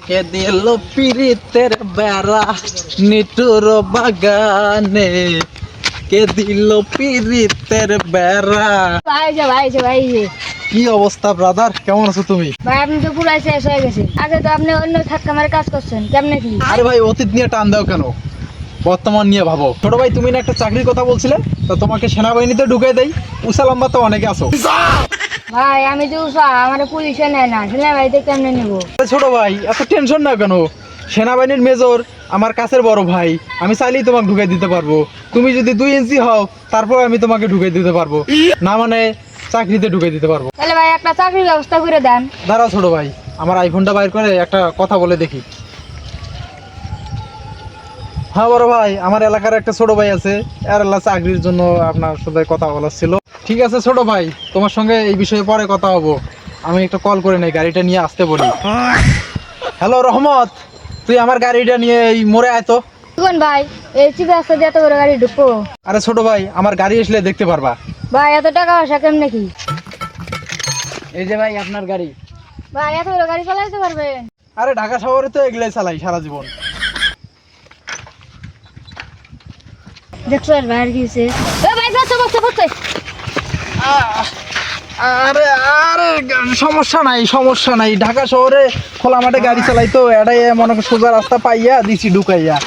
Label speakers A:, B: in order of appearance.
A: কে দিল পিরিতের বেড়া নিটুর বাগানে, কে দিল পিরিতের বেড়া।
B: ভাই
A: কি অবস্থা ব্রাদার, কেমন আছো তুমি?
B: ভাই আপনি তো পুরাই শেষ হয়ে গেছে। আগে তো আপনি অন্য ধাক্কা মারে কাজ করছেন, কেমনে কি?
A: আরে ভাই, অতীত নিয়ে টান দাও কেন, বর্তমান নিয়ে ভাবো। ছোট ভাই, তুমি না একটা চাকরির কথা বলছিলে, তো তোমাকে সেনাবাহিনীতে ঢুকে দেই। উষা লম্বা তো অনেকে আছো।
B: ভাই আমি তো আমার পুলিশে নেয় না, সেনাবাহিনীতে কেমনে নেবো?
A: ছোট ভাই, এত টেনশন না কেন, সেনাবাহিনীর মেজর আমার কাছের বড় ভাই, আমি চাইলেই তোমাকে ঢুকে দিতে পারবো। তুমি যদি 2 ইঞ্চি হও, তারপর আমি তোমাকে ঢুকে দিতে পারবো, না মানে চাকরিতে ঢুকে দিতে পারবো।
B: তাহলে ভাই একটা চাকরির ব্যবস্থা করে দেন।
A: দাঁড়াও ছোট ভাই, আমার আইফোনটা বাইর করে একটা কথা বলে দেখি। হ্যাঁ বড় ভাই, আমার এলাকার একটা ছোট ভাই আছে, আর চাকরির জন্য আপনার সাথে কথা বলার ছিল। ঠিক আছে ছোট ভাই, তোমার সঙ্গে এই বিষয়ে পরে কথা হবো। আমি একটা কল করে নেই, গাড়িটা নিয়ে আসতে বলি। হ্যালো রহমত, তুই আমার গাড়িটা নিয়ে এই মোড়ে আয় তো।
B: দেখুন ভাই, এই চিপে রাস্তা দিয়ে এত বড় গাড়ি ঢুকবো?
A: আরে ছোট ভাই, আমার গাড়ি আসলে দেখতে পারবা।
B: ভাই এত টাকা পয়সা কেমনে কি?
A: এই যে ভাই আপনার গাড়ি।
B: ভাই এত বড় গাড়ি চালাতে পারবেন?
A: আরে ঢাকা শহরে তো এগুলাই চালাই সারা জীবন।
B: দেখছো ভাই আর কি হয়েছে? ভাই বসছে।
A: আরে আরে সমস্যা নাই, ঢাকা শহরে খোলা মাঠে গাড়ি চালাই তো, এটাই মনে সোজা রাস্তা পাইয়া দিছি ঢুকাইয়া।